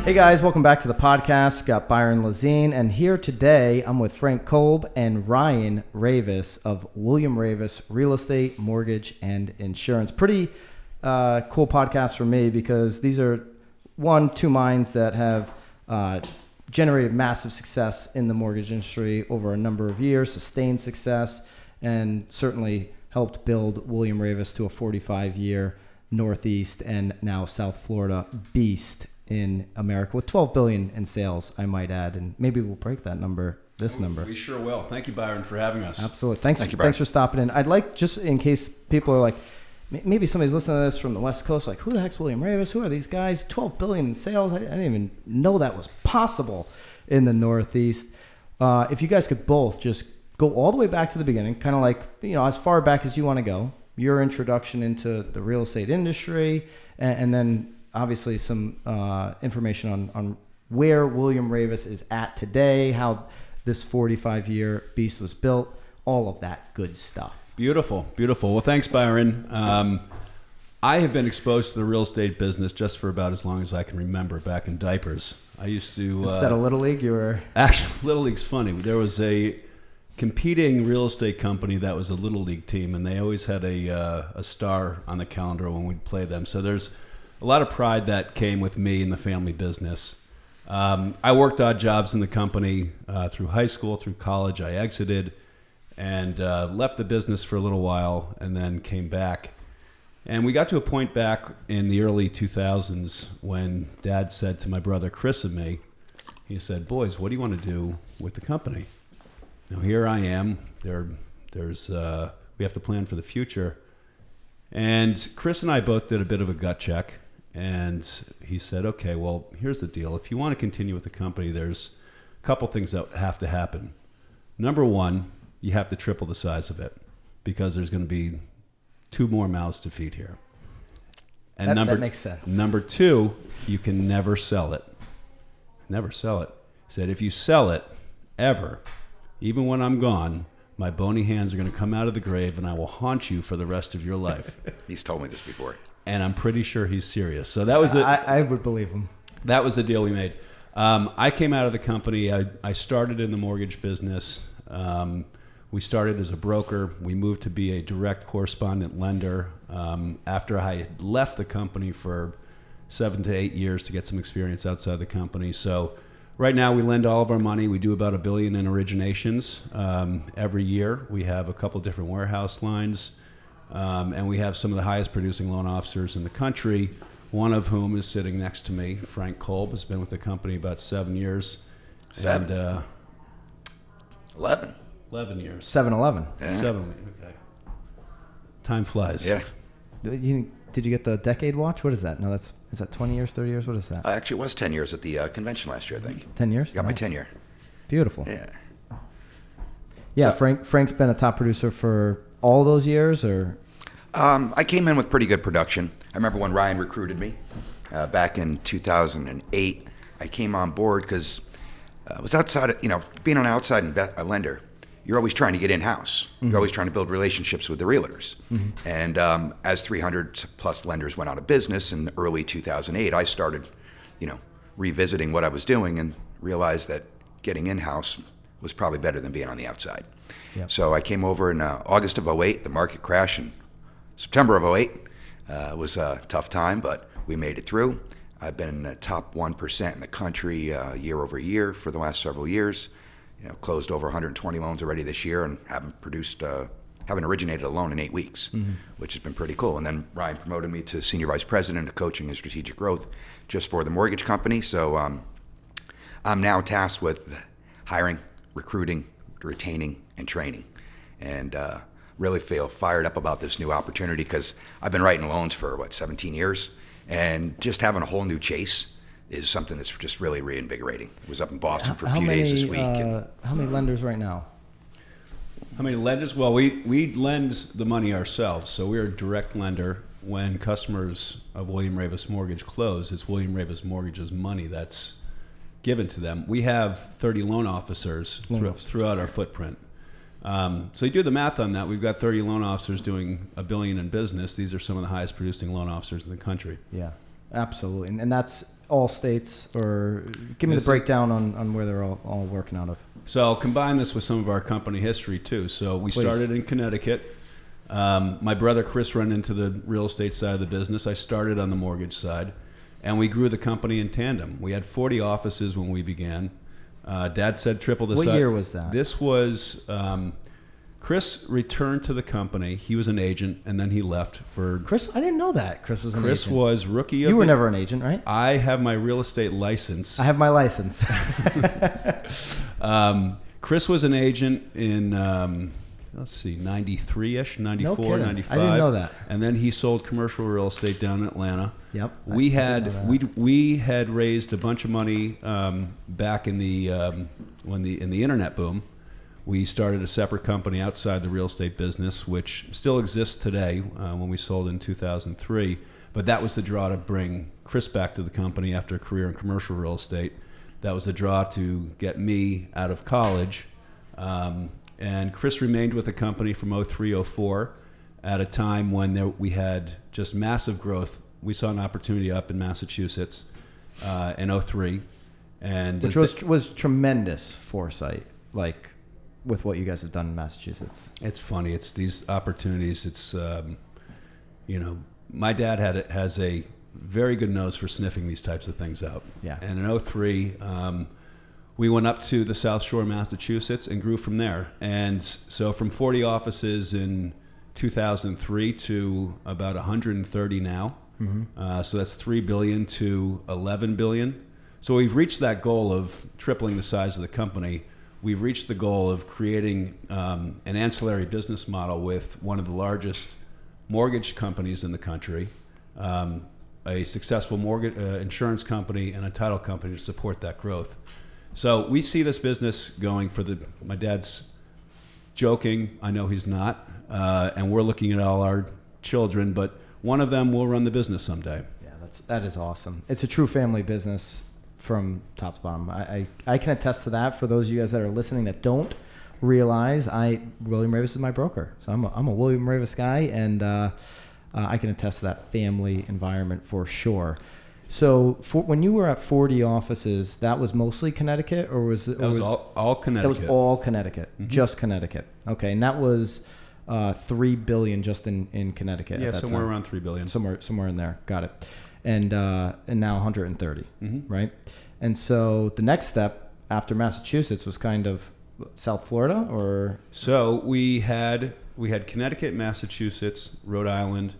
Hey guys, welcome back to the podcast. Got Byron Lazine, and here today I'm with Frank Kolb and Ryan Raveis of William Raveis Real Estate, Mortgage, and Insurance. Pretty cool podcast for me because these are two minds that have generated massive success in the mortgage industry over a number of years, sustained success, and certainly helped build William Raveis to a 45-year Northeast and now South Florida beast in America with $12 billion in sales, I might add, and maybe we'll break that number. We sure will. Thank you, Byron, for having us. Absolutely. Thanks for stopping in. I'd like, just in case people are like, maybe somebody's listening to this from the West Coast, like, who the heck's William Raveis? Who are these guys? $12 billion in sales. I didn't even know that was possible in the Northeast. If you guys could both just go all the way back to the beginning, kind of like, as far back as you want to go, your introduction into the real estate industry, and then obviously some information on where William Raveis is at today, how this 45-year beast was built, all of that good stuff. Beautiful. Well, thanks, byron. I have been exposed to the real estate business just for about as long as I can remember, back in diapers. I used to... Instead of Little League, you were... Actually, Little League's funny. There was a competing real estate company that was a Little League team, and they always had a star on the calendar when we'd play them. So there's a lot of pride that came with me in the family business. I worked odd jobs in the company through high school, through college. I exited and left the business for a little while and then came back. And we got to a point back in the early 2000s when Dad said to my brother Chris and me, he said, "Boys, what do you want to do with the company?" Now here I am. We have to plan for the future. And Chris and I both did a bit of a gut check. And he said, "Okay, well, here's the deal. If you want to continue with the company, there's a couple things that have to happen. Number one, you have to triple the size of it because there's going to be 2 more mouths to feed here. And that makes sense. Number 2, you can never sell it. Never sell it." He said, "If you sell it, ever, even when I'm gone, my bony hands are going to come out of the grave and I will haunt you for the rest of your life." He's told me this before. And I'm pretty sure he's serious. So that was it. I would believe him. That was the deal we made. I came out of the company. I started in the mortgage business. We started as a broker. We moved to be a direct correspondent lender after I had left the company for 7 to 8 years to get some experience outside the company. So right now we lend all of our money. We do about $1 billion in originations every year. We have a couple different warehouse lines. And we have some of the highest producing loan officers in the country, one of whom is sitting next to me. Frank Kolb has been with the company about 7 years. 7? And, 11. 11 years. 7-Eleven. Yeah. 7. Okay. Time flies. Yeah. Did you get the decade watch? What is that? No, is that 20 years, 30 years? What is that? Actually, it was 10 years at the convention last year, I think. 10 years? Got my Nice. tenure. Beautiful. Yeah. Yeah, So- Frank's been a top producer for all those years, or... I came in with pretty good production. I remember when Ryan recruited me back in 2008. I came on board because I was outside of, being an outside lender, you're always trying to get in-house. Mm-hmm. You're always trying to build relationships with the realtors. Mm-hmm. And as 300 plus lenders went out of business in early 2008, I started, revisiting what I was doing and realized that getting in-house was probably better than being on the outside. Yep. So I came over in August of 08. The market crashed in September of 08. It was a tough time, but we made it through. I've been in the top 1% in the country year over year for the last several years. Closed over 120 loans already this year and haven't originated a loan in 8 weeks, which has been pretty cool. And then Ryan promoted me to Senior Vice President of Coaching and Strategic Growth just for the mortgage company. So I'm now tasked with hiring, recruiting, retaining, and training. And really feel fired up about this new opportunity because I've been writing loans for, 17 years. And just having a whole new chase is something that's just really reinvigorating. I was up in Boston for a few days this week. How many lenders right now? How many lenders? Well, we lend the money ourselves, so we're a direct lender. When customers of William Raveis Mortgage close, it's William Raveis Mortgage's money that's given to them. We have 30 loan officers throughout our footprint. So you do the math on that. We've got 30 loan officers doing $1 billion in business. These are some of the highest producing loan officers in the country. Yeah, absolutely. And that's all states, or give me the breakdown on where they're all working out of. So I'll combine this with some of our company history too. So we started in Connecticut. My brother Chris ran into the real estate side of the business. I started on the mortgage side, and we grew the company in tandem. We had 40 offices when we began. Dad said triple the size. What year was that? This was, Chris returned to the company. He was an agent, and then he left for... Chris, I didn't know that Chris was an agent. Chris was rookie of You were never an agent, right? I have my real estate license. I have my license. Chris was an agent in, let's see, 93-ish, 94, No kidding. 95. I didn't know that. And then he sold commercial real estate down in Atlanta. Yep. We had raised a bunch of money back in the in the internet boom. We started a separate company outside the real estate business, which still exists today when we sold in 2003. But that was the draw to bring Chris back to the company after a career in commercial real estate. That was the draw to get me out of college. And Chris remained with the company from 03-04 at a time when we had just massive growth. We saw an opportunity up in Massachusetts in 03. Which was tremendous foresight, like with what you guys have done in Massachusetts. It's funny. It's these opportunities. It's, my dad has a very good nose for sniffing these types of things out. Yeah. And in 03, we went up to the South Shore, Massachusetts, and grew from there. And so from 40 offices in 2003 to about 130 now. Mm-hmm. So that's $3 billion to $11 billion. So we've reached that goal of tripling the size of the company. We've reached the goal of creating an ancillary business model with one of the largest mortgage companies in the country, a successful mortgage insurance company, and a title company to support that growth. So we see this business going my dad's joking, I know he's not, and we're looking at all our children, but one of them will run the business someday. Yeah, that is awesome. It's a true family business from top to bottom. I can attest to that. For those of you guys that are listening that don't realize, William Raveis is my broker. So I'm a William Raveis guy, and I can attest to that family environment for sure. So when you were at 40 offices, that was mostly Connecticut, or was it? That was all Connecticut. That was all Connecticut, mm-hmm. Just Connecticut. Okay, and that was $3 billion just in Connecticut. Yeah, at that somewhere time. around $3 billion. Somewhere in there. Got it. And now 130, mm-hmm. right? And so the next step after Massachusetts was kind of South Florida, or? So we had Connecticut, Massachusetts, Rhode Island.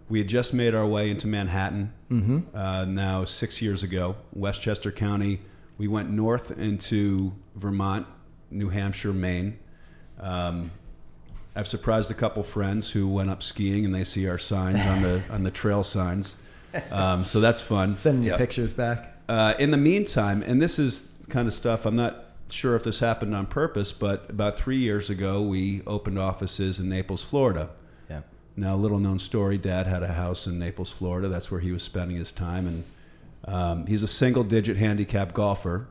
We had just made our way into Manhattan. Mm-hmm. Now 6 years ago, Westchester County. We went north into Vermont, New Hampshire, Maine. I've surprised a couple friends who went up skiing and they see our signs on the trail signs. So that's fun. Sending you pictures back. In the meantime, and this is kind of stuff, I'm not sure if this happened on purpose, but about 3 years ago, we opened offices in Naples, Florida. Yeah. Now, a little known story, Dad had a house in Naples, Florida. That's where he was spending his time. And he's a single-digit handicap golfer.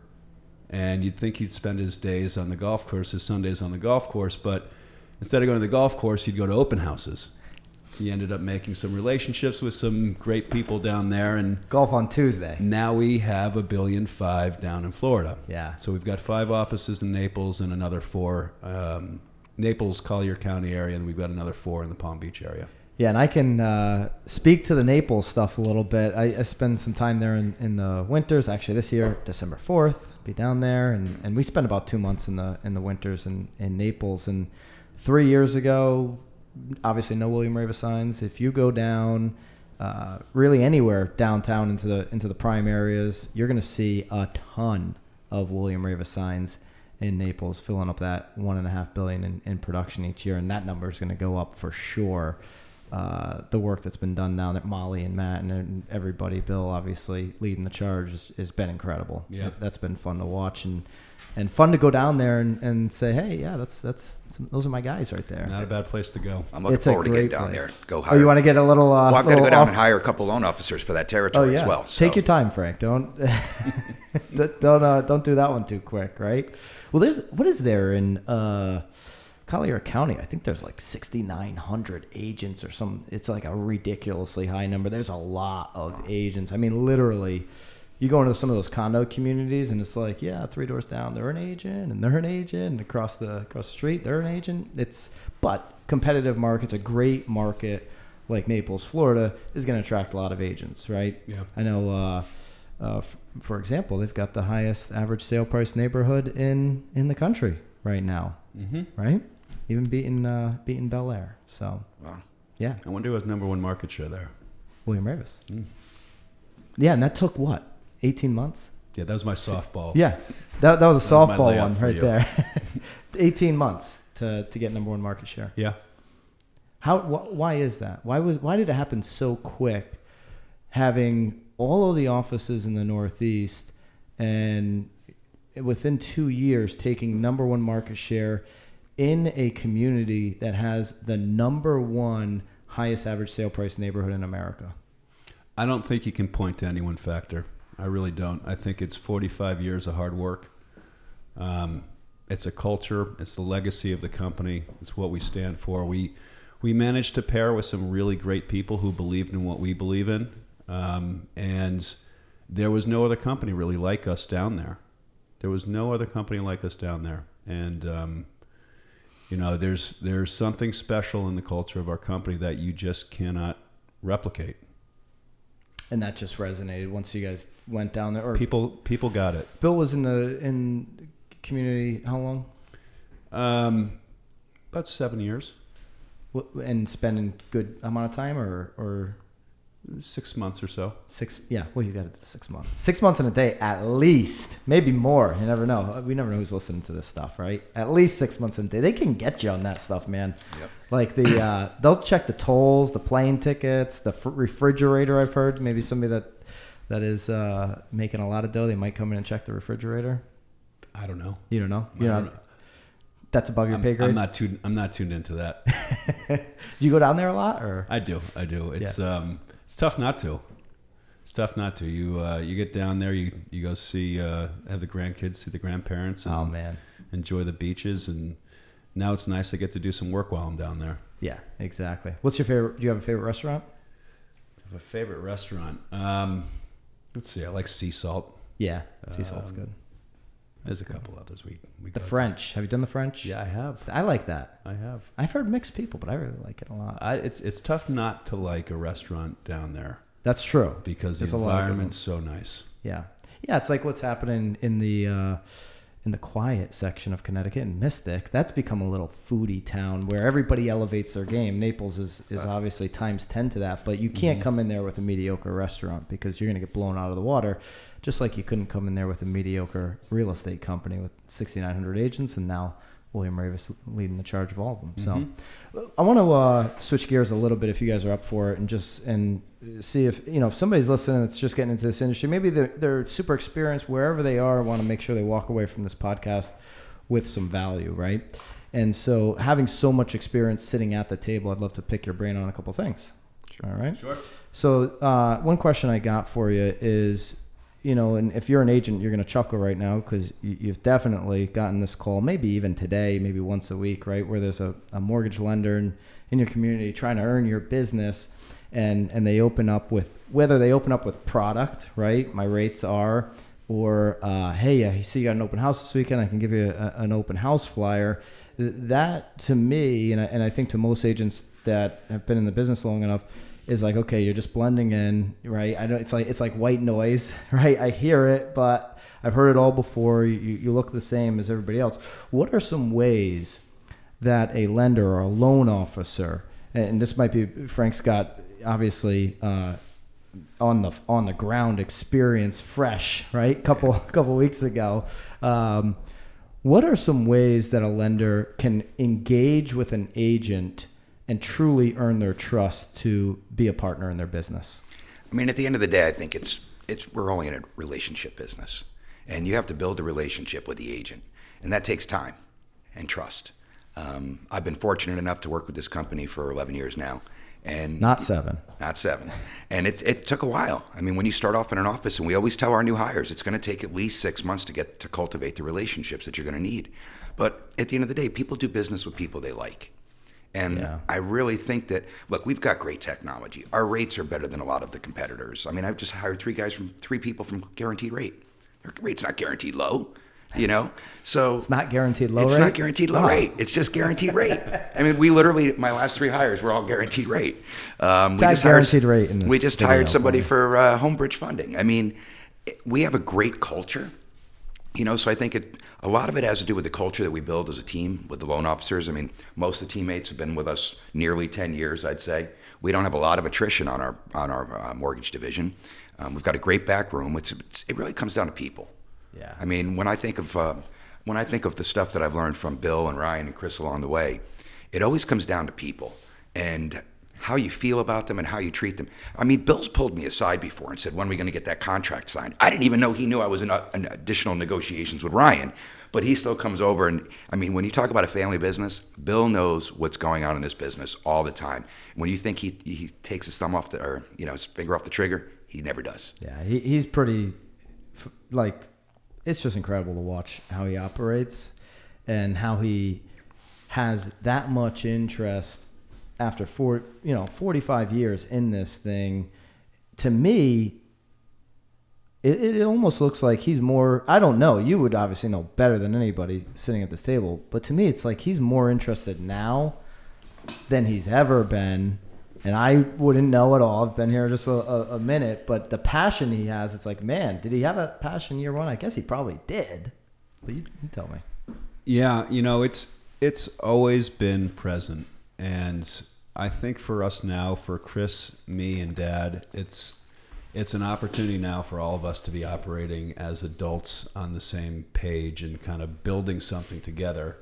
And you'd think he'd spend his days on the golf course, his Sundays on the golf course, but instead of going to the golf course, he'd go to open houses. He ended up making some relationships with some great people down there, and golf on Tuesday. Now we have $1.5 billion down in Florida. Yeah. So we've got 5 offices in Naples and another 4, Naples, Collier County area, and we've got another 4 in the Palm Beach area. Yeah, and I can speak to the Naples stuff a little bit. I spend some time there in the winters. Actually, this year, December 4th, be down there, and we spend about 2 months in the winters in Naples. And 3 years ago, obviously no William Raveis signs. If you go down really anywhere downtown into the prime areas, you're going to see a ton of William Raveis signs in Naples, filling up that $1.5 billion in production each year, and that number is going to go up for sure. The work that's been done now that Molly and Matt and everybody, Bill obviously leading the charge, has been incredible. Yeah. That's been fun to watch and fun to go down there and say, hey, yeah, those are my guys right there. Not a bad place to go. I'm looking forward to getting down there. Go hire. Oh, you want to get a little? Well, I've got to go down and hire a couple loan officers for that territory as well. So. Take your time, Frank. Don't do that one too quick, right? Well, what is there in Collier County? I think there's like 6,900 agents or some. It's like a ridiculously high number. There's a lot of agents. I mean, literally, you go into some of those condo communities and it's like, yeah, 3 doors down, they're an agent and they're an agent, and across the street, they're an agent. But competitive markets, a great market like Naples, Florida, is going to attract a lot of agents, right? Yeah. I know, for example, they've got the highest average sale price neighborhood in the country right now, right? Even beating Bel Air. So, Wow. Yeah. I wonder who has number 1 market share there. William Raveis. Yeah, and that took what? 18 months? Yeah, that was my softball. Yeah, that was a That was my softball layup one for right you. there. 18 months to get number 1 market share. Yeah. Why is that? Why did it happen so quick, having all of the offices in the Northeast and within 2 years taking number 1 market share in a community that has the number 1 highest average sale price neighborhood in America? I don't think you can point to any one factor. I really don't. I think it's 45 years of hard work. It's a culture. It's the legacy of the company. It's what we stand for. We managed to pair with some really great people who believed in what we believe in. And there was no other company really like us down there. There was no other company like us down there. And, there's something special in the culture of our company that you just cannot replicate. And that just resonated once you guys went down there. Or People got it. Bill was in the community how long? About 7 years. And spending good amount of time, or 6 months or so. 6? Yeah. Well, you got it 6 months. 6 months in a day, at least, maybe more. You never know. We never know who's listening to this stuff, right? At least 6 months in a day. They can get you on that stuff, man. Yep. Like they'll check the tolls, the plane tickets, the refrigerator. I've heard maybe somebody that is making a lot of dough, they might come in and check the refrigerator. I don't know. You don't know. I don't know. That's above your pay grade. I'm not tuned into that. Do you go down there a lot, or? I do. It's it's tough not to. It's tough not to. You get down there. You go see have the grandkids, see the grandparents. And Oh man, enjoy the beaches. And now it's nice to get to do some work while I'm down there. yeah, exactly. What's your favorite? Do you have a favorite restaurant? I have a favorite restaurant. Let's see. I like Sea Salt. Yeah, sea salt's good. There's a couple others we The go French. Have you done the French? to. Yeah, I have. I like that. I have. I've heard mixed people, but I really like it a lot. It's tough not to like a restaurant down there That's true. because There's the a lot of good environment's so nice. Yeah. It's like what's happening in the quiet section of Connecticut and Mystic. That's become a little foodie town where everybody elevates their game. Naples is obviously times 10 to that, but you can't come in there with a mediocre restaurant because you're going to get blown out of the water, just like you couldn't come in there with a mediocre real estate company with 6,900 agents and now William Raveis leading the charge of all of them. So I want to switch gears a little bit if you guys are up for it and see if somebody's listening that's just getting into this industry, maybe they're super experienced wherever they are, want to make sure they walk away from this podcast with some value, right? And so having so much experience sitting at the table, I'd love to pick your brain on a couple things. Sure. All right. Sure. So one question I got for you is, and if you're an agent, you're going to chuckle right now because you've definitely gotten this call, maybe even today, maybe once a week, right? Where there's a mortgage lender in your community trying to earn your business and they open up with, whether they open up with product, right? My rates are, or, hey, I see you got an open house this weekend. I can give you an open house flyer. That to me, and I think to most agents that have been in the business long enough, is like, okay, you're just blending in, right? It's like white noise, right? I hear it, but I've heard it all before. You look the same as everybody else. What are some ways that a lender or a loan officer, and this might be, Frank's got obviously on the ground experience, fresh, right? Couple weeks ago. What are some ways that a lender can engage with an agent and truly earn their trust to be a partner in their business? I mean, at the end of the day, I think we're only in a relationship business, and you have to build a relationship with the agent, and that takes time and trust. I've been fortunate enough to work with this company for 11 years now, and not 7. And it took a while. I mean, when you start off in an office, and we always tell our new hires, it's going to take at least 6 months to cultivate the relationships that you're going to need. But at the end of the day, people do business with people they like. And Yeah. I really think that, look, we've got great technology. Our rates are better than a lot of the competitors. I mean, I've just hired three people from Guaranteed Rate. Their rate's not guaranteed low, So It's not guaranteed low rate? It's not guaranteed low rate. It's just guaranteed rate. I mean, we literally, my last 3 hires were all guaranteed rate. Guaranteed rate in this We just video hired somebody for for Homebridge Funding. I mean, we have a great culture. So I think a lot of it has to do with the culture that we build as a team with the loan officers. I mean, most of the teammates have been with us nearly 10 years, I'd say. We don't have a lot of attrition on our mortgage division. We've got a great back room. It really comes down to people. Yeah. I mean, when I think of the stuff that I've learned from Bill and Ryan and Chris along the way, it always comes down to people and how you feel about them and how you treat them. I mean, Bill's pulled me aside before and said, when are we going to get that contract signed? I didn't even know he knew I was in additional negotiations with Ryan, but he still comes over. And I mean, when you talk about a family business, Bill knows what's going on in this business all the time. When you think he takes his thumb off his finger off the trigger, he never does. Yeah, he's pretty, it's just incredible to watch how he operates and how he has that much interest after 45 years in this thing. To me, it almost looks like he's more, I don't know, you would obviously know better than anybody sitting at this table, but to me it's like he's more interested now than he's ever been. And I wouldn't know at all. I've been here just a minute, but the passion he has, it's like, man, did he have that passion year one? I guess he probably did, but you tell me. Yeah, it's always been present. And I think for us now, for Chris, me, and Dad, it's an opportunity now for all of us to be operating as adults on the same page and kind of building something together.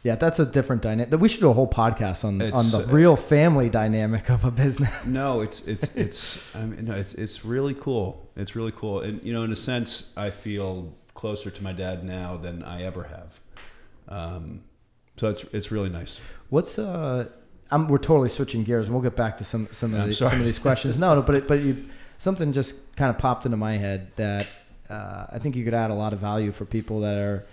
Yeah, that's a different dynamic. We should do a whole podcast on the real family dynamic of a business. No, it's really cool. It's really cool, and in a sense, I feel closer to my dad now than I ever have. So it's really nice. What's we're totally switching gears, and we'll get back to some of these questions. No, but something just kind of popped into my head that I think you could add a lot of value for people that are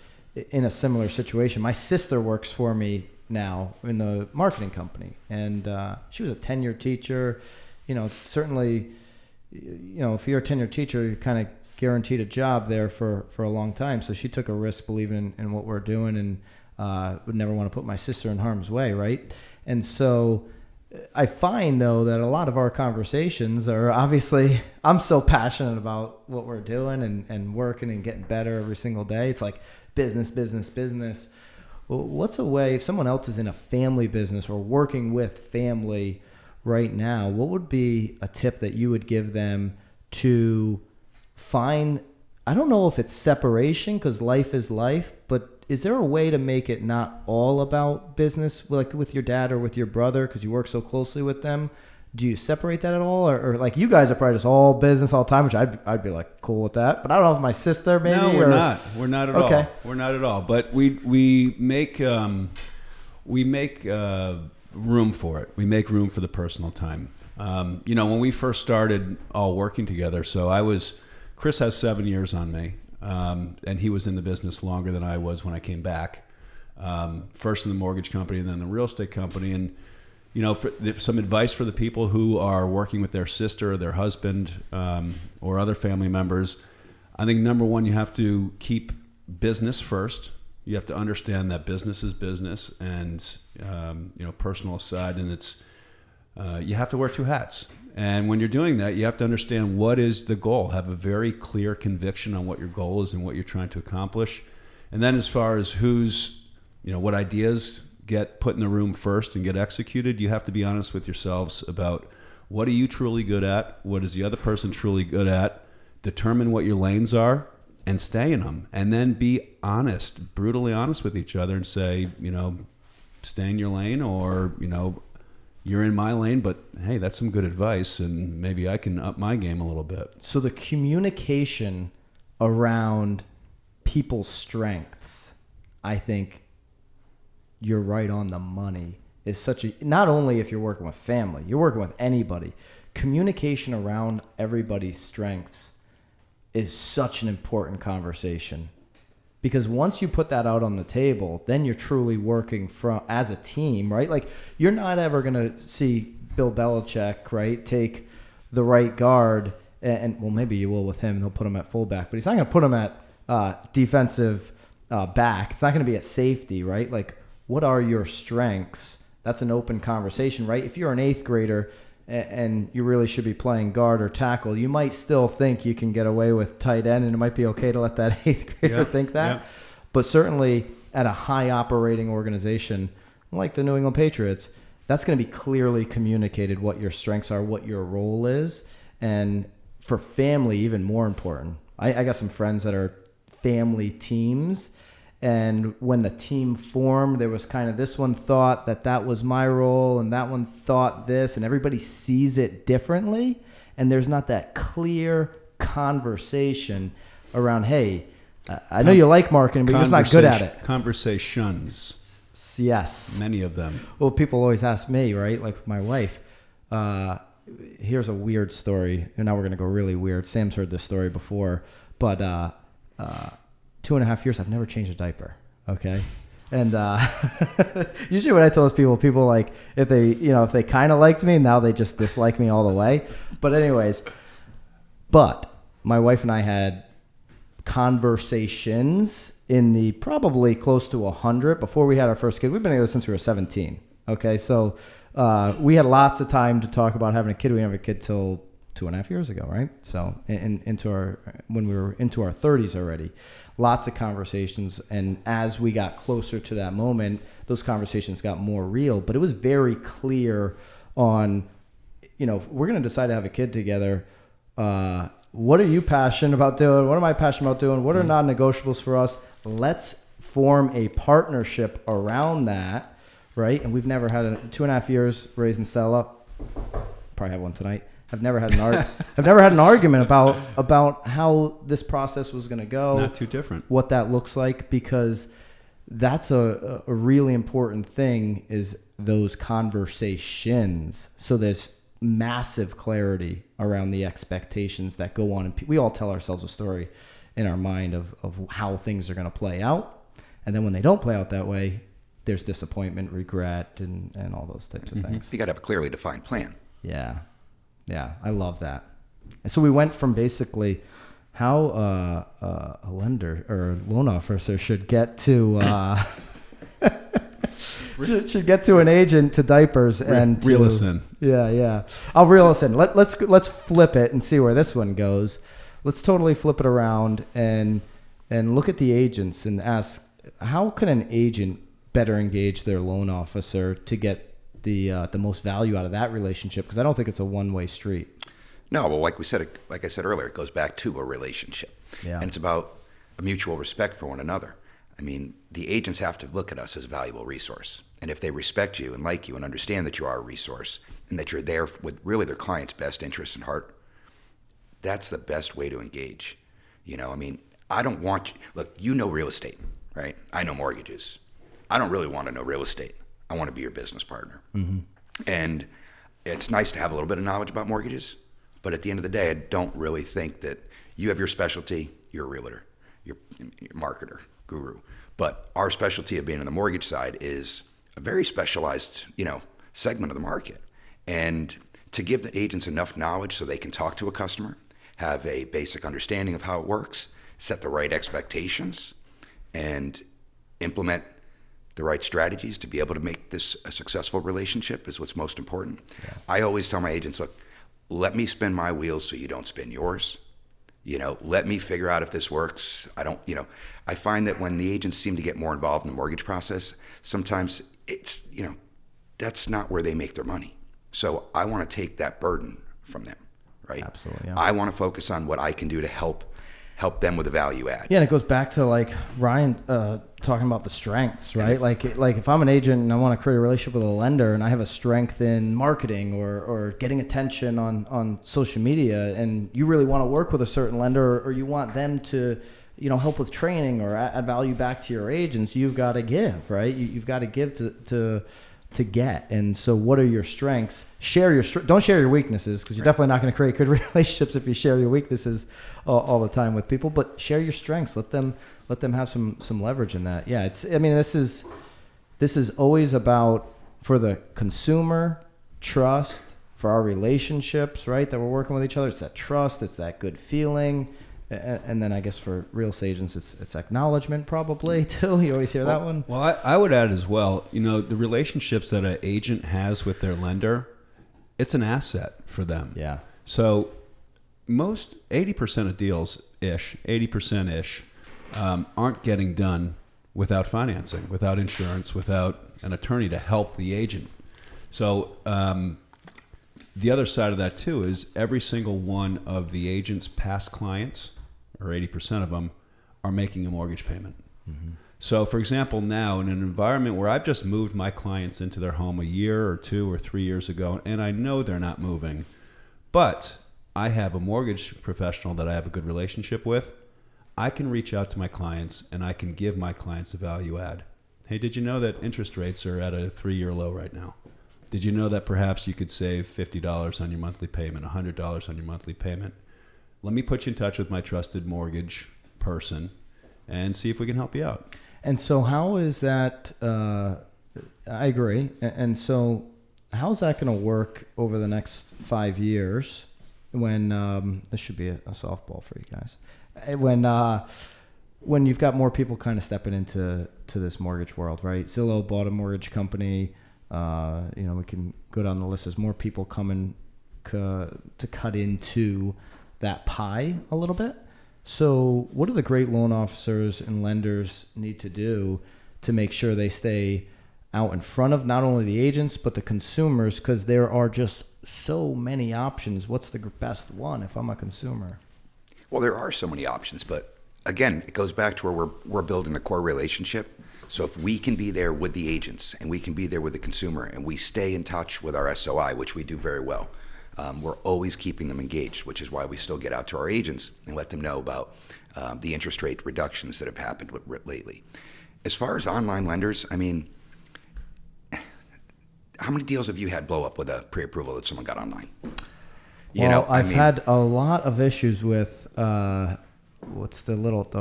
in a similar situation. My sister works for me now in the marketing company, and she was a tenured teacher. Certainly, if you're a tenured teacher, you're kind of guaranteed a job there for a long time. So she took a risk believing in what we're doing, and would never want to put my sister in harm's way, right? And so I find, though, that a lot of our conversations are obviously, I'm so passionate about what we're doing and working and getting better every single day. It's like business. Well, what's a way, if someone else is in a family business or working with family right now, what would be a tip that you would give them to find, I don't know if it's separation because life is life, but is there a way to make it not all about business, like with your dad or with your brother, because you work so closely with them? Do you separate that at all? Or like you guys are probably just all business all the time, which I'd be like cool with that. But I don't know if my sister maybe. No, we're not. We're not at okay. all. We're not at all. But we make room for it. We make room for the personal time. When we first started all working together, Chris has 7 years on me. And he was in the business longer than I was when I came back. First in the mortgage company and then the real estate company. And, some advice for the people who are working with their sister or their husband or other family members. I think number one, you have to keep business first. You have to understand that business is business and, personal aside. And it's, you have to wear two hats. And when you're doing that, you have to understand what is the goal. Have a very clear conviction on what your goal is and what you're trying to accomplish. And then as far as what ideas get put in the room first and get executed, you have to be honest with yourselves about what are you truly good at? What is the other person truly good at? Determine what your lanes are and stay in them. And then be honest, brutally honest with each other and say, stay in your lane or, you're in my lane, but hey, that's some good advice, and maybe I can up my game a little bit. So the communication around people's strengths, I think you're right on the money, is such a, not only if you're working with family, you're working with anybody, communication around everybody's strengths is such an important conversation. Because once you put that out on the table, then you're truly working as a team, right? Like, you're not ever going to see Bill Belichick, right, take the right guard, and well, maybe you will with him. He'll put him at fullback, but he's not going to put him at defensive back. It's not going to be at safety, right? Like, what are your strengths? That's an open conversation, right? If you're an 8th grader and you really should be playing guard or tackle, you might still think you can get away with tight end, and it might be okay to let that 8th grader think that. Yeah. But certainly at a high operating organization like the New England Patriots, that's going to be clearly communicated what your strengths are, what your role is. And for family, even more important. I got some friends that are family teams, and when the team formed, there was kind of this one thought that was my role, and that one thought this, and everybody sees it differently, and there's not that clear conversation around, hey, I know you like marketing, but you're just not good at it. Conversations. Yes. Many of them. Well, people always ask me, right, like my wife, here's a weird story, and now we're going to go really weird. Sam's heard this story before, but 2.5 years, I've never changed a diaper. Okay. And usually when I tell those people like, if they kind of liked me, now they just dislike me all the way. But anyways, my wife and I had conversations in the probably close to 100 before we had our first kid. We've been together since we were 17. Okay. So we had lots of time to talk about having a kid. We didn't have a kid till 2.5 years ago, right? So when we were into our 30s already. Lots of conversations, and as we got closer to that moment, those conversations got more real. But it was very clear on, we're going to decide to have a kid together. What are you passionate about doing? What am I passionate about doing? What are non-negotiables for us? Let's form a partnership around that, right? And we've never had 2.5 years raising Stella. Probably have one tonight. I've never had an argument about how this process was going to go. Not too different. What that looks like, because that's a really important thing, is those conversations. So there's massive clarity around the expectations that go on. And we all tell ourselves a story in our mind of how things are going to play out. And then when they don't play out that way, there's disappointment, regret, and all those types of things. You got to have a clearly defined plan. Yeah. Yeah, I love that. And so we went from basically how a lender or a loan officer should get to should get to an agent, to diapers, and reel us in. Yeah. I'll reel us in. Let's flip it and see where this one goes. Let's totally flip it around and look at the agents and ask, how can an agent better engage their loan officer to get the most value out of that relationship? Because I don't think it's a one-way street. No, well, like I said earlier, it goes back to a relationship. Yeah. And it's about a mutual respect for one another. I mean, the agents have to look at us as a valuable resource. And if they respect you and like you and understand that you are a resource and that you're there with really their client's best interest in heart, that's the best way to engage. I mean, I don't want you, look, real estate, right? I know mortgages. I don't really want to know real estate. I want to be your business partner. Mm-hmm. And it's nice to have a little bit of knowledge about mortgages, but at the end of the day, I don't really think that you have your specialty. You're a realtor, you're a marketer, guru. But our specialty of being on the mortgage side is a very specialized, segment of the market. And to give the agents enough knowledge so they can talk to a customer, have a basic understanding of how it works, set the right expectations, and implement the right strategies to be able to make this a successful relationship is what's most important. Yeah. I always tell my agents, look, let me spin my wheels so you don't spin yours. Let me figure out if this works. I find that when the agents seem to get more involved in the mortgage process, sometimes it's, that's not where they make their money. So I want to take that burden from them, right? Absolutely. Yeah. I want to focus on what I can do to help them with a value add. Yeah, and it goes back to like Ryan talking about the strengths, right? Like if I'm an agent and I want to create a relationship with a lender and I have a strength in marketing or getting attention on social media, and you really want to work with a certain lender, or you want them to, help with training or add value back to your agents, you've got to give, right? You've got to give to to get. And so what are your strengths? Don't share your weaknesses, because you're definitely not going to create good relationships if you share your weaknesses all the time with people, but share your strengths. Let them have some leverage in that. Yeah. This is always about, for the consumer, trust, for our relationships, right? That we're working with each other. It's that trust. It's that good feeling. And then I guess for real estate agents, it's acknowledgement probably too. You always hear that one. Well, I would add as well, the relationships that an agent has with their lender, it's an asset for them. Yeah. So most 80% of deals ish, 80% aren't getting done without financing, without insurance, without an attorney to help the agent. So the other side of that too is every single one of the agent's past clients, or 80% of them, are making a mortgage payment. Mm-hmm. So for example, now in an environment where I've just moved my clients into their home a year or 2 or 3 years ago, and I know they're not moving, but I have a mortgage professional that I have a good relationship with, I can reach out to my clients and I can give my clients a value add. Hey, did you know that interest rates are at a 3-year low right now? Did you know that perhaps you could save $50 on your monthly payment, $100 on your monthly payment? Let me put you in touch with my trusted mortgage person and see if we can help you out. And so how is that, I agree. And so how's that going to work over the next 5 years when, this should be a softball for you guys, when you've got more people kind of stepping into this mortgage world, right? Zillow bought a mortgage company. We can go down the list. There's more people coming to cut into that pie a little bit. So what do the great loan officers and lenders need to do to make sure they stay out in front of not only the agents, but the consumers? Because there are just so many options. What's the best one if I'm a consumer? Well, there are so many options, but again, it goes back to where we're building the core relationship. So if we can be there with the agents and we can be there with the consumer and we stay in touch with our SOI, which we do very well, we're always keeping them engaged, which is why we still get out to our agents and let them know about the interest rate reductions that have happened lately. As far as online lenders, how many deals have you had blow up with a pre-approval that someone got online? I've had a lot of issues with what's the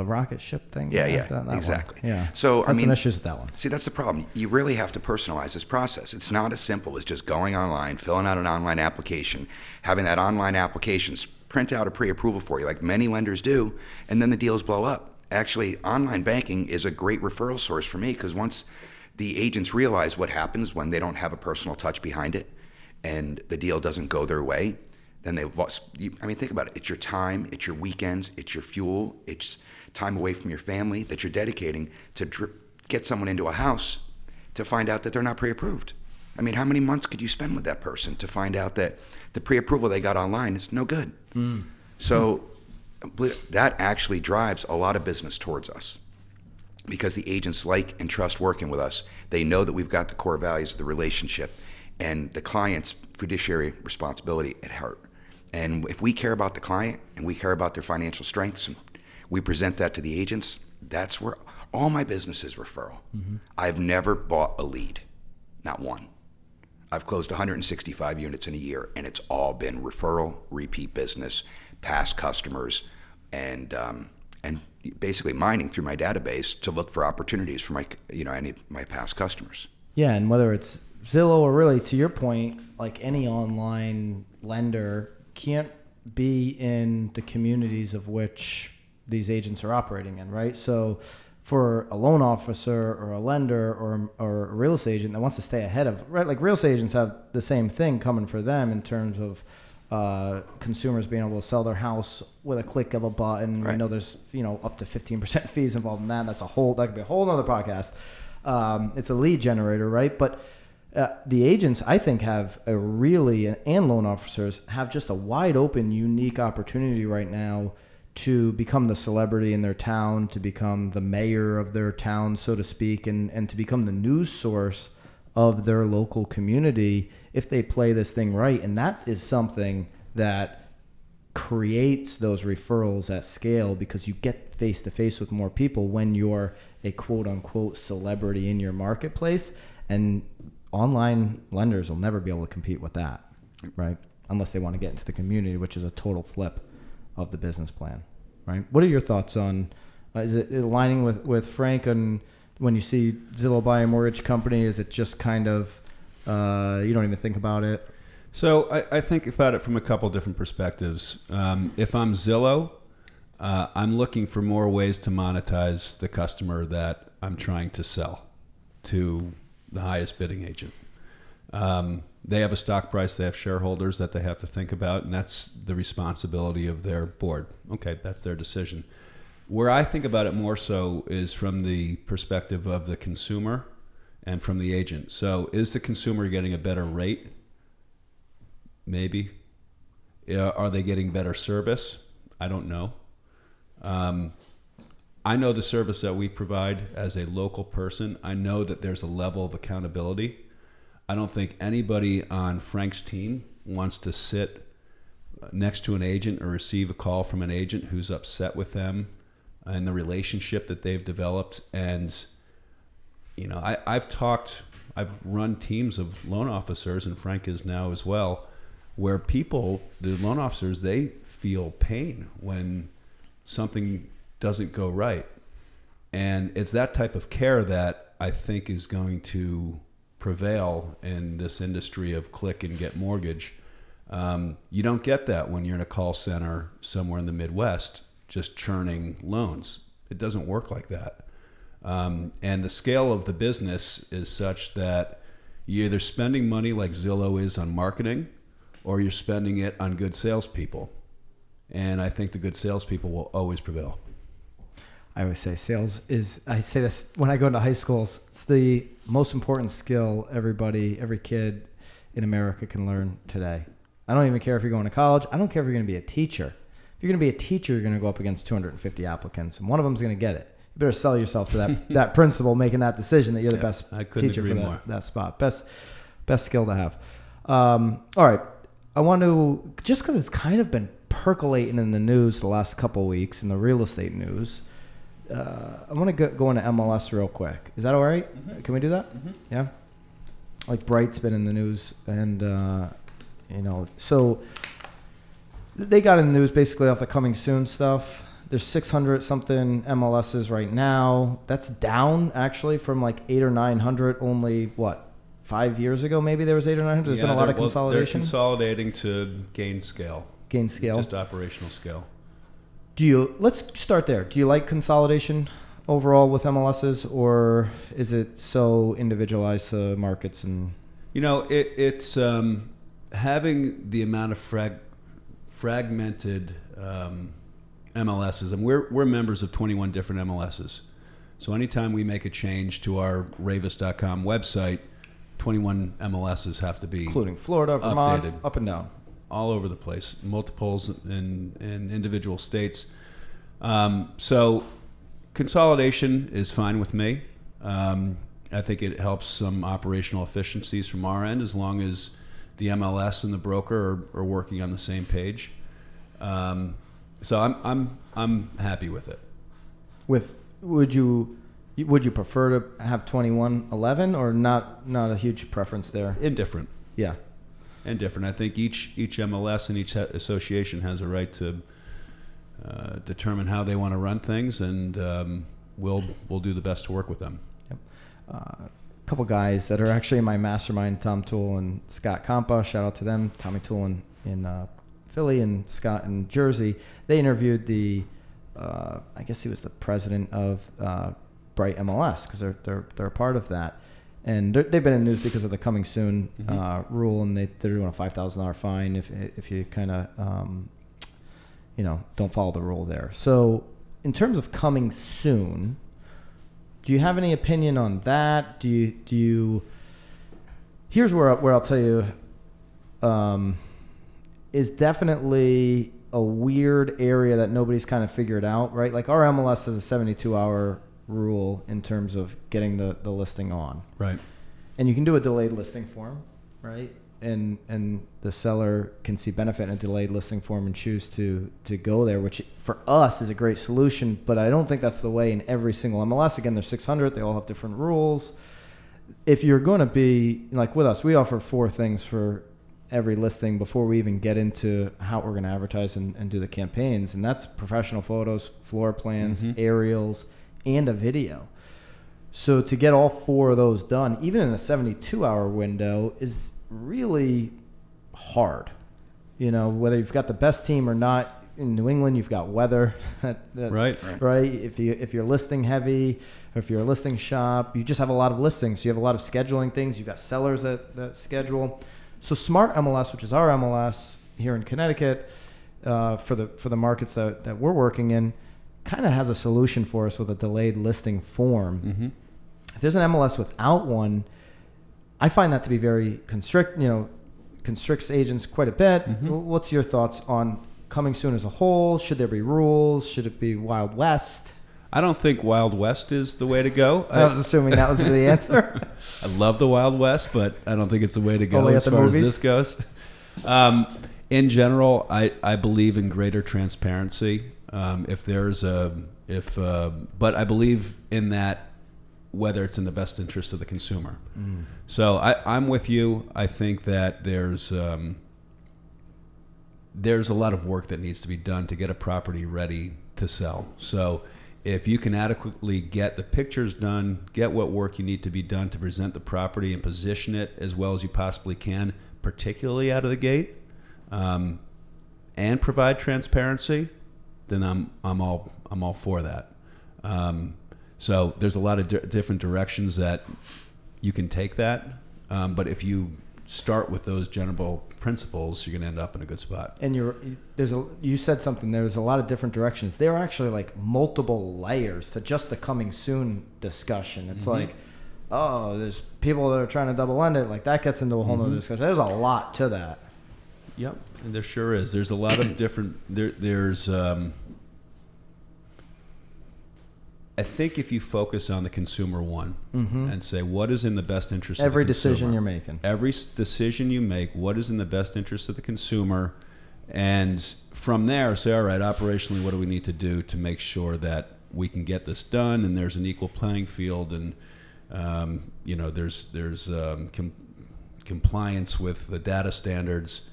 rocket ship thing? Yeah, that exactly. One. Yeah. So some issues with that one. See, that's the problem. You really have to personalize this process. It's not as simple as just going online, filling out an online application, having that online application print out a pre-approval for you, like many lenders do, and then the deals blow up. Actually, online banking is a great referral source for me, because once the agents realize what happens when they don't have a personal touch behind it, and the deal doesn't go their way, then think about it. It's your time, it's your weekends, it's your fuel, it's time away from your family that you're dedicating to get someone into a house to find out that they're not pre-approved. How many months could you spend with that person to find out that the pre-approval they got online is no good? So that actually drives a lot of business towards us, because the agents like and trust working with us. They know that we've got the core values of the relationship and the client's fiduciary responsibility at heart. And if we care about the client and we care about their financial strengths, and we present that to the agents, that's where all my business is referral. Mm-hmm. I've never bought a lead, not one. I've closed 165 units in a year, and it's all been referral, repeat business, past customers, and basically mining through my database to look for opportunities for any of my past customers. Yeah, and whether it's Zillow or, really, to your point, like any online lender can't be in the communities of which these agents are operating in, right? So for a loan officer or a lender or a real estate agent that wants to stay ahead of, right? Like real estate agents have the same thing coming for them in terms of consumers being able to sell their house with a click of a button. Right. I know there's up to 15% fees involved in that. That could be a whole other podcast. It's a lead generator, right? But the agents, I think, have and loan officers have just a wide open, unique opportunity right now to become the celebrity in their town, to become the mayor of their town, so to speak, and to become the news source of their local community if they play this thing right. And that is something that creates those referrals at scale, because you get face to face with more people when you're a quote unquote celebrity in your marketplace. And online lenders will never be able to compete with that, right? Unless they want to get into the community, which is a total flip of the business plan, right? What are your thoughts on, is it aligning with Frank, and when you see Zillow buy a mortgage company, is it just kind of, you don't even think about it? So I think about it from a couple different perspectives. If I'm Zillow, I'm looking for more ways to monetize the customer that I'm trying to sell to the highest bidding agent. They have a stock price, they have shareholders that they have to think about, and that's the responsibility of their board. Okay, that's their decision. Where I think about it more so is from the perspective of the consumer and from the agent. So is the consumer getting a better rate? Maybe. Are they getting better service? I don't know. I know the service that we provide as a local person. I know that there's a level of accountability. I don't think anybody on Frank's team wants to sit next to an agent or receive a call from an agent who's upset with them and the relationship that they've developed. And, you know, I've run teams of loan officers, and Frank is now as well, where people, the loan officers, they feel pain when something doesn't go right. And it's that type of care that I think is going to prevail in this industry of click and get mortgage. You don't get that when you're in a call center somewhere in the Midwest just churning loans. It doesn't work like that. And the scale of the business is such that you're either spending money like Zillow is on marketing, or you're spending it on good salespeople. And I think the good salespeople will always prevail. I always say sales is, I say this when I go into high schools, it's the most important skill every kid in America can learn today. I don't even care if you're going to college. I don't care if you're going to be a teacher. If you're going to be a teacher, you're going to go up against 250 applicants, and one of them's going to get it. You better sell yourself to that principal making that decision that you're the best teacher for that spot. Best skill to have. All right. I want to, just because it's kind of been percolating in the news the last couple of weeks in the real estate news, I want to go into MLS real quick. Is that all right? Mm-hmm. Can we do that? Mm-hmm. Yeah. Like Bright's been in the news, and so they got in the news basically off the coming soon stuff. There's 600 something MLSs right now. That's down actually from like 800 or 900 only 5 years ago. Maybe there was 800 or 900. There's been a lot of consolidation. They're consolidating to gain scale. Just operational scale. Let's start there. Do you like consolidation overall with MLSs, or is it so individualized to markets? And it's having the amount of fragmented MLSs, and we're members of 21 different MLSs. So anytime we make a change to our Raveis.com website, 21 MLSs have to be including Florida, Vermont, updated, up and down. All over the place, multiples in individual states. So consolidation is fine with me. I think it helps some operational efficiencies from our end, as long as the MLS and the broker are working on the same page. So I'm happy with it. Would you prefer to have 2111 or not a huge preference there? Indifferent. Yeah. Indifferent. I think each MLS and each association has a right to determine how they want to run things, and we'll do the best to work with them. Yep. A couple guys that are actually in my mastermind, Tom Toole and Scott Compa. Shout out to them. Tommy Toole in Philly and Scott in Jersey. They interviewed I guess he was the president of Bright MLS, because they're a part of that. And they've been in the news because of the coming soon rule, and they're doing a $5,000 fine if you kind of don't follow the rule there. So in terms of coming soon, do you have any opinion on that? Do you? Here's where I'll tell you, is definitely a weird area that nobody's kind of figured out, right? Like our MLS has a 72-hour rule in terms of getting the listing on. Right. And you can do a delayed listing form, right? And the seller can see benefit in a delayed listing form and choose to go there, which for us is a great solution, but I don't think that's the way in every single MLS. Again, there's 600. They all have different rules. if you're going to be like with us, we offer 4 things for every listing before we even get into how we're going to advertise and do the campaigns. And that's professional photos, floor plans, aerials, and a video. So to get all 4 of those done, even in a 72-hour window, is really hard. You know, whether you've got the best team or not. In New England, you've got weather, right? If you're listing heavy, or if you're a listing shop, you just have a lot of listings. So you have a lot of scheduling things. You've got sellers that schedule. So Smart MLS, which is our MLS here in Connecticut, for the markets that we're working in, kind of has a solution for us with a delayed listing form. If there's an MLS without one, I find that to be very constricts agents quite a bit. What's your thoughts on coming soon as a whole? Should there be rules? Should it be Wild West? I don't think Wild West is the way to go. I was assuming that was the answer. I love the Wild West, but I don't think it's the way to go Only as at the far movies? as this goes. In general, I believe in greater transparency. But I believe in that whether it's in the best interest of the consumer. So I'm with you. I think that there's a lot of work that needs to be done to get a property ready to sell. So if you can adequately get the pictures done, get what work you need to be done to present the property and position it as well as you possibly can, particularly out of the gate, and provide transparency, then I'm all for that. So there's a lot of different directions that you can take that, but if you start with those general principles, you're going to end up in a good spot. And you said something. There's a lot of different directions. There are actually like multiple layers to just the coming soon discussion. It's like, oh, there's people that are trying to double end it. Like that gets into a whole nother discussion. There's a lot to that. Yep, and there sure is. There's a lot of different. I think if you focus on the consumer one and say what is in the best interest of the consumer. Every decision you're making. Every decision you make, what is in the best interest of the consumer? And from there, say, all right, operationally, what do we need to do to make sure that we can get this done and there's an equal playing field and, there's compliance with the data standards.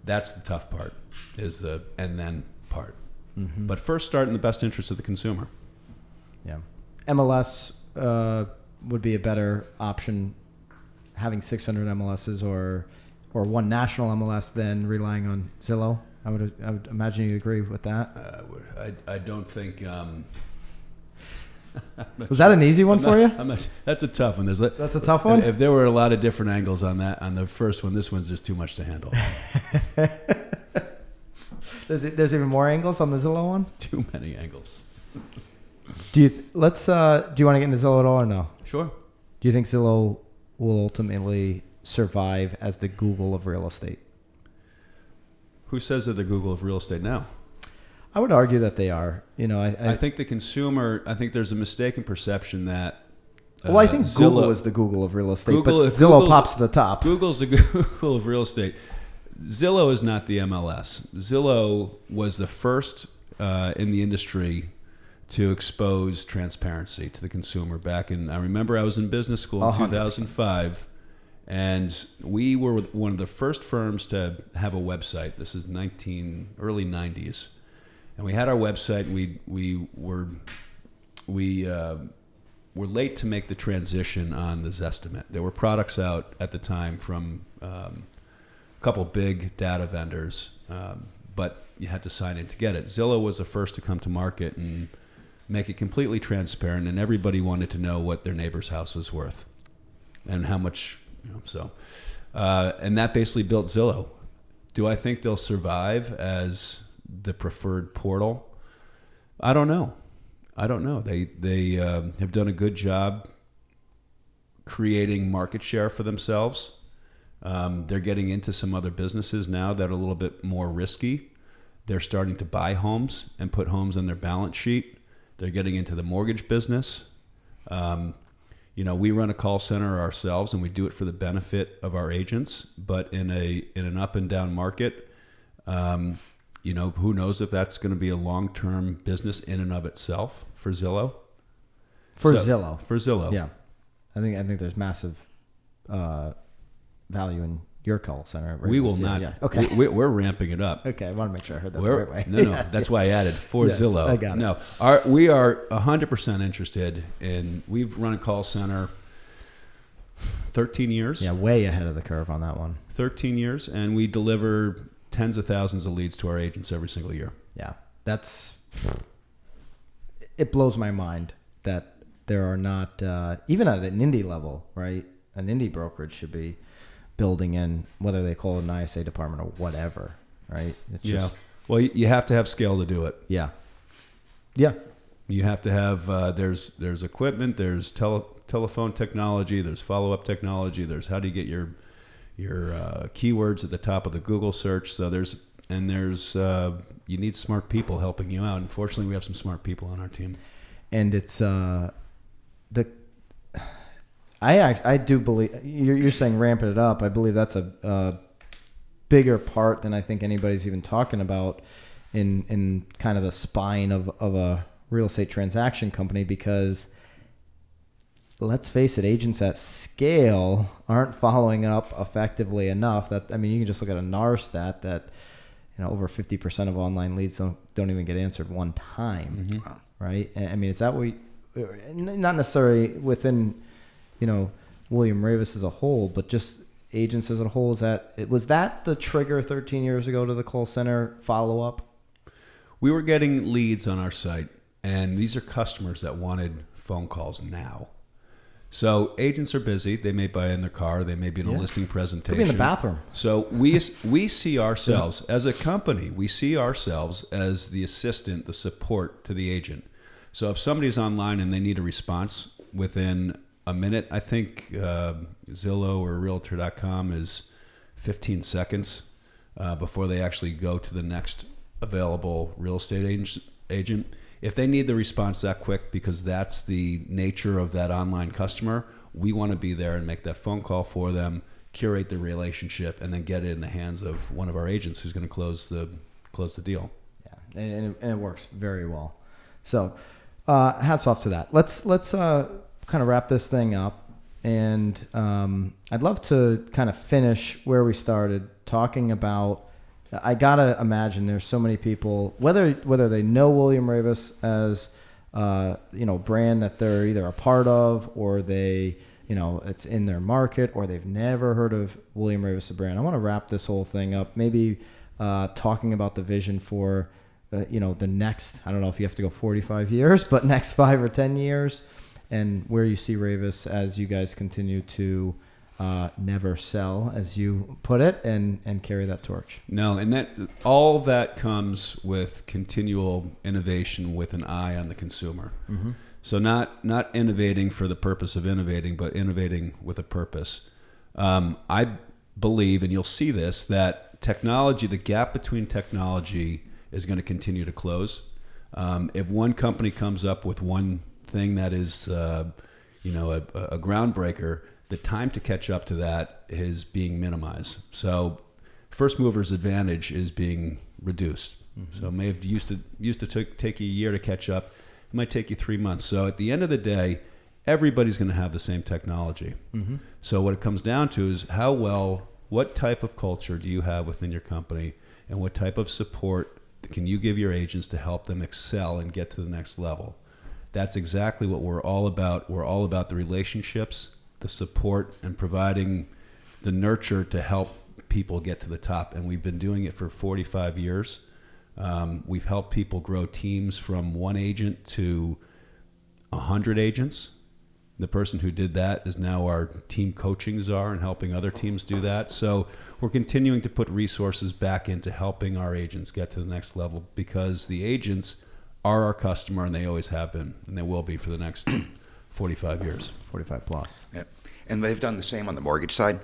That's the tough part, is the and then part. But first start in the best interest of the consumer. Yeah. MLS would be a better option, having 600 MLSs or one national MLS than relying on Zillow. I would imagine you agree with that. I don't think. Was that an easy one for you? That's a tough one. That's a tough one? If there were a lot of different angles on that, on the first one, this one's just too much to handle. There's even more angles on the Zillow one? Too many angles. Do you want to get into Zillow at all or no? Sure. Do you think Zillow will ultimately survive as the Google of real estate? Who says they're the Google of real estate now? I would argue that they are. I think the consumer. I think there's a mistaken perception that. I think Zillow, Google is the Google of real estate, but Zillow pops to the top. Google's the Google of real estate. Zillow is not the MLS. Zillow was the first in the industry to expose transparency to the consumer I remember I was in business school in 2005, and we were one of the first firms to have a website. This is early 90s. And we had our website, and we were late to make the transition on the Zestimate. There were products out at the time from a couple big data vendors, but you had to sign in to get it. Zillow was the first to come to market and make it completely transparent, and everybody wanted to know what their neighbor's house was worth and how much. And that basically built Zillow. Do I think they'll survive as the preferred portal? I don't know. They have done a good job creating market share for themselves. They're getting into some other businesses now that are a little bit more risky. They're starting to buy homes and put homes on their balance sheet. They're getting into the mortgage business. We run a call center ourselves, and we do it for the benefit of our agents. But in an up and down market, who knows if that's going to be a long-term business in and of itself for Zillow? For Zillow. For Zillow. Yeah. I think there's massive value in your call center. Right? We will not. Yeah. Okay. We're ramping it up. Okay. I want to make sure I heard that the right way. No. That's why I added for Yes, Zillow. I got it. No, we are 100% interested in. We've run a call center 13 years. Yeah, way ahead of the curve on that one. 13 years, and we deliver tens of thousands of leads to our agents every single year. Yeah, it blows my mind that there are not, even at an indie level, right? An indie brokerage should be building in, whether they call it an ISA department or whatever, right? It's Yeah. Well, you have to have scale to do it. Yeah. Yeah. You have to have, there's equipment, there's telephone technology, there's follow-up technology, there's how do you get your keywords at the top of the Google search. So you need smart people helping you out. Unfortunately, we have some smart people on our team. And it's, I do believe, you're saying ramping it up. I believe that's a bigger part than I think anybody's even talking about in kind of the spine of a real estate transaction company, because let's face it, agents at scale aren't following up effectively enough. You can just look at a NAR stat that, over 50% of online leads don't even get answered one time, mm-hmm. right? Is that what not necessarily within, William Raveis as a whole, but just agents as a whole? Was that the trigger 13 years ago to the call center follow-up? We were getting leads on our site, and these are customers that wanted phone calls now. So agents are busy. They may buy in their car. They may be in a listing presentation. Could be in the bathroom. So we see ourselves as a company. We see ourselves as the assistant, the support to the agent. So if somebody's online and they need a response within a minute, I think Zillow or Realtor.com is 15 seconds before they actually go to the next available real estate agent. If they need the response that quick, because that's the nature of that online customer, we want to be there and make that phone call for them, curate the relationship, and then get it in the hands of one of our agents who's going to close the deal. Yeah, and it works very well. So hats off to that. Let's kind of wrap this thing up, and I'd love to kind of finish where we started, talking about, I gotta imagine there's so many people, whether they know William Raveis as brand that they're either a part of, or they it's in their market, or they've never heard of William Raveis, the brand. I want to wrap this whole thing up, maybe talking about the vision for the next, I don't know if you have to go 45 years, but next 5 or 10 years, and where you see Raveis as you guys continue to never sell, as you put it, and carry that torch. No, and all that comes with continual innovation with an eye on the consumer. Mm-hmm. So not innovating for the purpose of innovating, but innovating with a purpose. I believe, and you'll see this, that technology, the gap between technology is going to continue to close. If one company comes up with one thing that is a groundbreaker, the time to catch up to that is being minimized. So first mover's advantage is being reduced. Mm-hmm. So it may have used to take you a year to catch up. It might take you 3 months. So at the end of the day, everybody's going to have the same technology. Mm-hmm. So what it comes down to is what type of culture do you have within your company, and what type of support can you give your agents to help them excel and get to the next level? That's exactly what we're all about. We're all about the relationships, the support, and providing the nurture to help people get to the top. And we've been doing it for 45 years. We've helped people grow teams from 1 agent to 100 agents. The person who did that is now our team coaching czar and helping other teams do that. So we're continuing to put resources back into helping our agents get to the next level, because the agents are our customer, and they always have been, and they will be for the next 45 years. 45 plus. Yeah. And they've done the same on the mortgage side.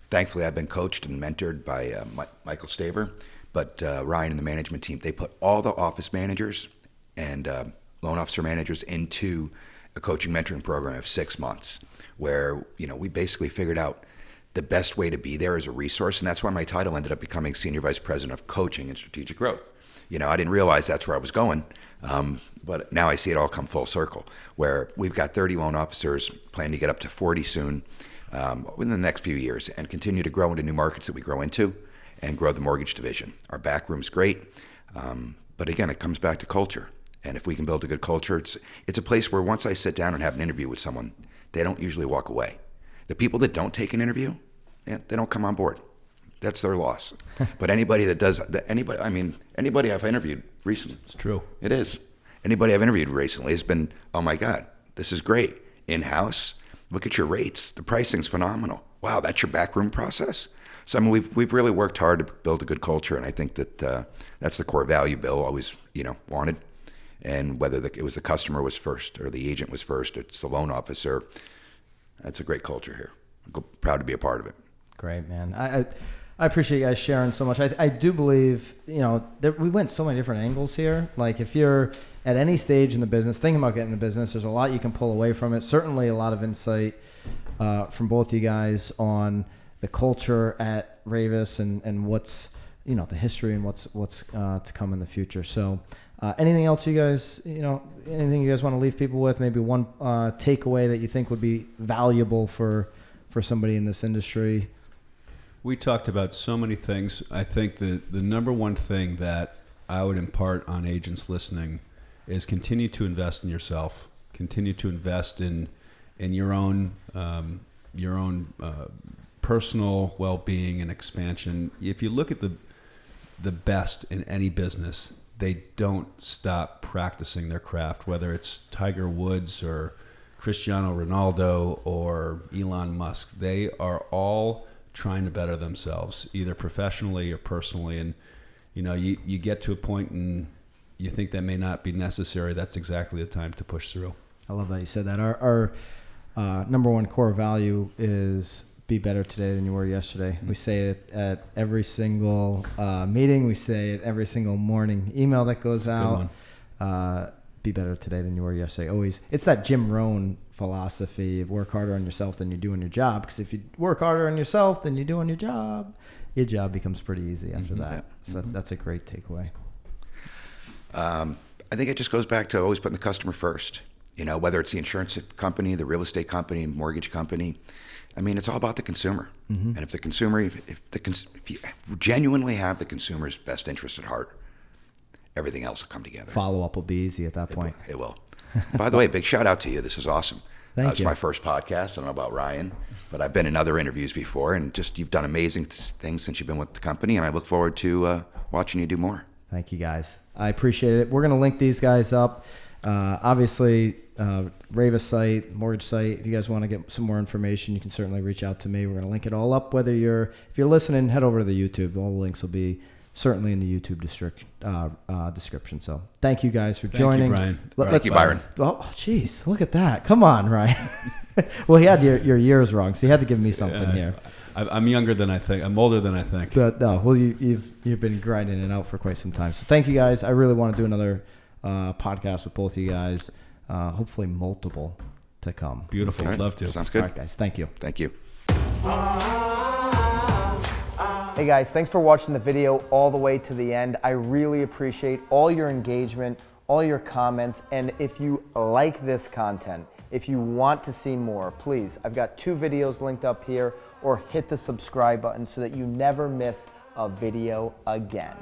Thankfully, I've been coached and mentored by Michael Staver, but Ryan and the management team, they put all the office managers and loan officer managers into a coaching mentoring program of 6 months, where we basically figured out the best way to be there as a resource. And that's why my title ended up becoming Senior Vice President of Coaching and Strategic Growth. You know, I didn't realize that's where I was going, but now I see it all come full circle, where we've got 30 loan officers, planning to get up to 40 soon within the next few years, and continue to grow into new markets that we grow into and grow the mortgage division. Our back room's great, but again, it comes back to culture. And if we can build a good culture, it's a place where once I sit down and have an interview with someone, they don't usually walk away. The people that don't take an interview, they don't come on board. That's their loss. But anybody that does, anybody I've interviewed recently. It's true. It is. Anybody I've interviewed recently has been, oh my God, this is great. In-house, look at your rates. The pricing's phenomenal. Wow, that's your backroom process? So I mean, we've really worked hard to build a good culture, and I think that that's the core value Bill always, wanted. And whether it was the customer was first or the agent was first, it's the loan officer. That's a great culture here. I'm proud to be a part of it. Great, man. I appreciate you guys sharing so much. I do believe, that we went so many different angles here. Like if you're at any stage in the business, thinking about getting in the business, there's a lot you can pull away from it. Certainly a lot of insight from both you guys on the culture at Raveis and what's, the history and what's to come in the future. So anything else you guys, anything you guys want to leave people with? Maybe one takeaway that you think would be valuable for somebody in this industry? We talked about so many things. I think the number one thing that I would impart on agents listening is continue to invest in yourself. Continue to invest in your own personal well-being and expansion. If you look at the best in any business, they don't stop practicing their craft, whether it's Tiger Woods or Cristiano Ronaldo or Elon Musk. They are all trying to better themselves, either professionally or personally. And, you get to a point and you think that may not be necessary. That's exactly the time to push through. I love that you said that. Our number one core value is be better today than you were yesterday. We say it at every single meeting. We say it every single morning email that goes out. Be better today than you were yesterday. Always. It's that Jim Rohn philosophy, work harder on yourself than you do on your job. Because if you work harder on yourself than you do on your job becomes pretty easy after that. So that's a great takeaway. I think it just goes back to always putting the customer first. Whether it's the insurance company, the real estate company, mortgage company. I mean, it's all about the consumer. And if the consumer, if you genuinely have the consumer's best interest at heart, everything else will come together. Follow-up will be easy at that point. It will. By the way, big shout out to you. This is awesome. Thank you. It's my first podcast. I don't know about Ryan, but I've been in other interviews before, and you've done amazing things since you've been with the company, and I look forward to watching you do more. Thank you, guys. I appreciate it. We're going to link these guys up. Obviously, Raveis site, mortgage site. If you guys want to get some more information, you can certainly reach out to me. We're going to link it all up. If you're listening, head over to the YouTube. All the links will be certainly in the YouTube description. So thank you guys for joining. Thank you, Brian. Thank you, Byron. Oh, geez, look at that. Come on, Ryan. Well, he had your years wrong, so he had to give me something here. I'm younger than I think. I'm older than I think. But no, well, you've been grinding it out for quite some time. So thank you, guys. I really want to do another podcast with both of you guys. Hopefully multiple to come. Beautiful. Okay. Love to. Sounds good. All right, guys. Thank you. Thank you. Hey guys, thanks for watching the video all the way to the end. I really appreciate all your engagement, all your comments, and if you like this content, if you want to see more, please, I've got 2 videos linked up here, or hit the subscribe button so that you never miss a video again.